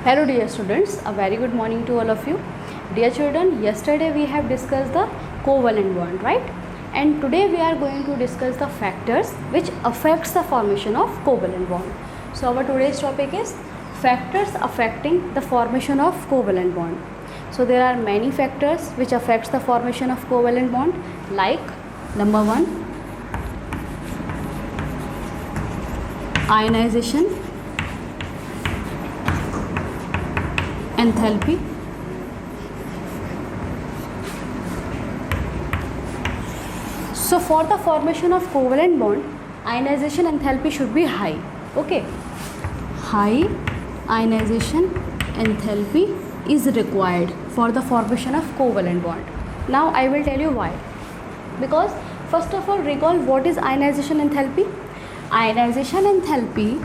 Hello dear students, a very good morning to all of you. Dear children, yesterday we have discussed the covalent bond, right? And today we are going to discuss the factors which affects the formation of covalent bond. So our today's topic is factors affecting the formation of covalent bond. So there are many factors which affects the formation of covalent bond, like number 1, ionization, enthalpy, so for the formation of covalent bond, ionization enthalpy should be high. Okay, high ionization enthalpy is required for the formation of covalent bond. Now I will tell you why. Because first of all, recall what is ionization enthalpy. Ionization enthalpy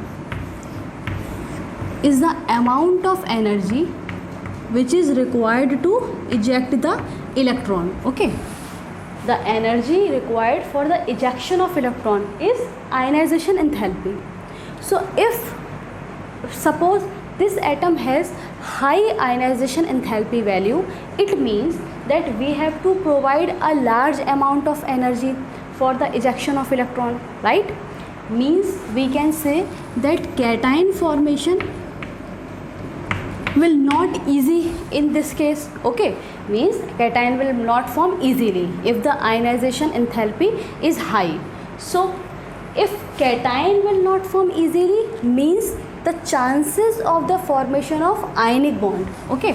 is the amount of energy which is required to eject the electron. Okay, the energy required for the ejection of electron is ionization enthalpy. So if suppose this atom has high ionization enthalpy value, it means that we have to provide a large amount of energy for the ejection of electron, right? Means we can say that cation formation will not easy in this case. Okay, means cation will not form easily if the ionization enthalpy is high. So if cation will not form easily, means the chances of the formation of ionic bond. Okay,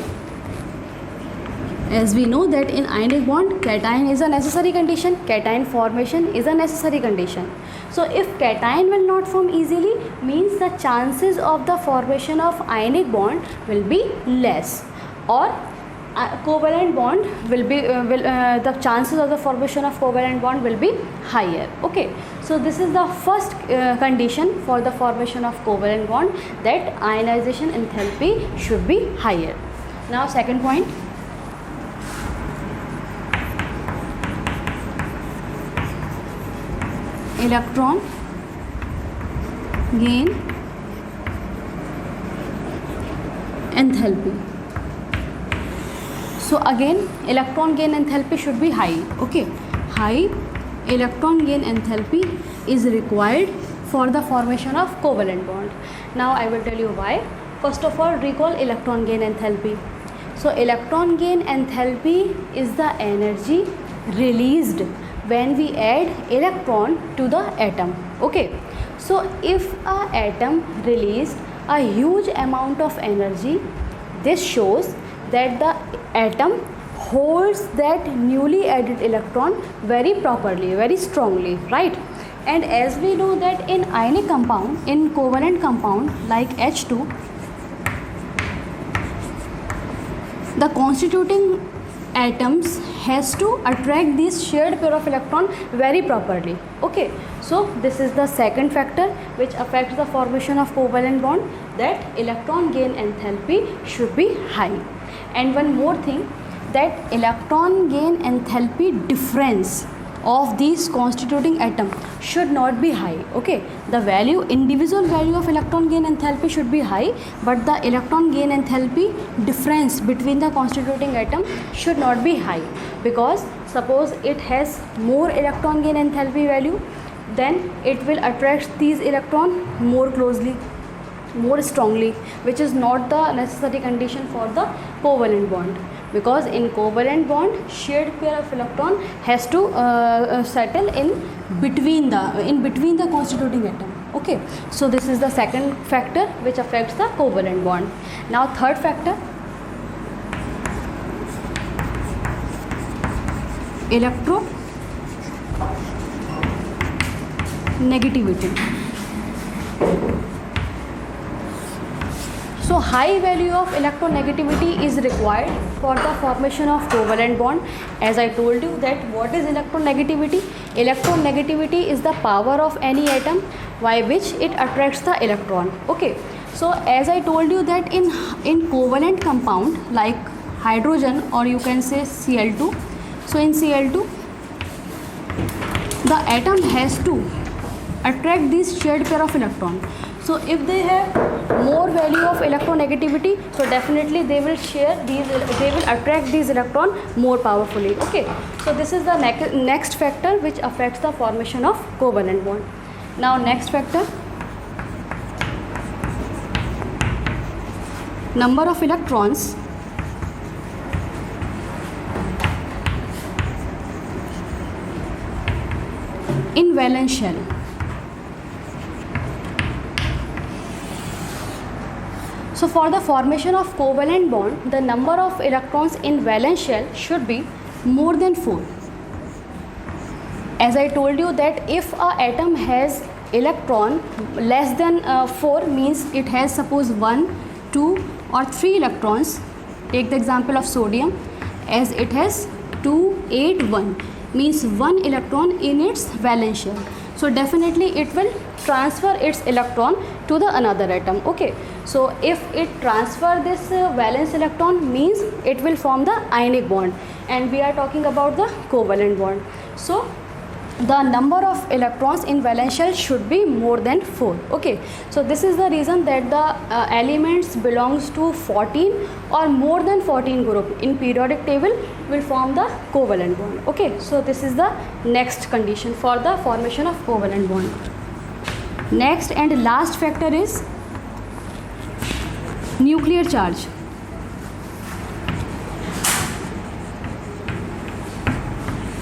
as we know that in ionic bond cation is a necessary condition, cation formation is a necessary condition. So if cation will not form easily, means the chances of the formation of ionic bond will be less, or covalent bond will be the chances of the formation of covalent bond will be higher. Okay, so this is the first condition for the formation of covalent bond, that ionization enthalpy should be higher. Now second point, electron gain enthalpy. So again electron gain enthalpy should be high. Okay, high electron gain enthalpy is required for the formation of covalent bond. Now I will tell you why. First of all, recall electron gain enthalpy. So electron gain enthalpy is the energy released when we add electron to the atom. Okay, so if a atom released a huge amount of energy, this shows that the atom holds that newly added electron very properly, very strongly, right? And as we know that in ionic compound, in covalent compound like H2, the constituting atoms has to attract this shared pair of electron very properly. Okay, so this is the second factor which affects the formation of covalent bond, that electron gain enthalpy should be high. And one more thing, that electron gain enthalpy difference of these constituting atom should not be high. Okay, the value, individual value of electron gain enthalpy should be high, but the electron gain enthalpy difference between the constituting atom should not be high, because suppose it has more electron gain enthalpy value, then it will attract these electron more closely, more strongly, which is not the necessary condition for the covalent bond. Because in covalent bond, shared pair of electron has to settle in between the constituting atom. Okay, so this is the second factor which affects the covalent bond. Now third factor, electronegativity. So high value of electronegativity is required for the formation of covalent bond. As I told you that what is electronegativity? Electronegativity is the power of any atom by which it attracts the electron. Okay, so as I told you that in covalent compound like hydrogen, or you can say Cl2, so in Cl2 the atom has to attract this shared pair of electron. So if they have more value of electronegativity, so definitely they will attract these electron more powerfully. Okay, so this is the next factor which affects the formation of covalent bond. Now next factor, number of electrons in valence shell. So for the formation of covalent bond, the number of electrons in valence shell should be more than 4. As I told you that if a atom has electron less than 4, means it has suppose 1, 2 or 3 electrons. Take the example of sodium, as it has 2, 8, 1, means 1 electron in its valence shell. So definitely it will transfer its electron to the another atom. Okay, so if it transfer this valence electron, means it will form the ionic bond, and we are talking about the covalent bond. So the number of electrons in valence shell should be more than 4. Okay, so this is the reason that the elements belongs to 14 or more than 14 group in periodic table will form the covalent bond. Okay, so this is the next condition for the formation of covalent bond. Next and last factor is nuclear charge.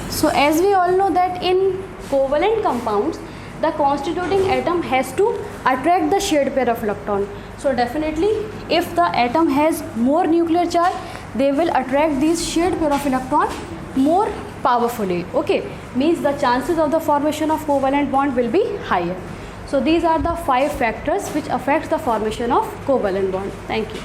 So as we all know that in covalent compounds, the constituting atom has to attract the shared pair of electron. So definitely if the atom has more nuclear charge, they will attract these shared pair of electron more powerfully. Okay, means the chances of the formation of covalent bond will be higher. So these are the 5 factors which affect the formation of covalent bond. Thank you.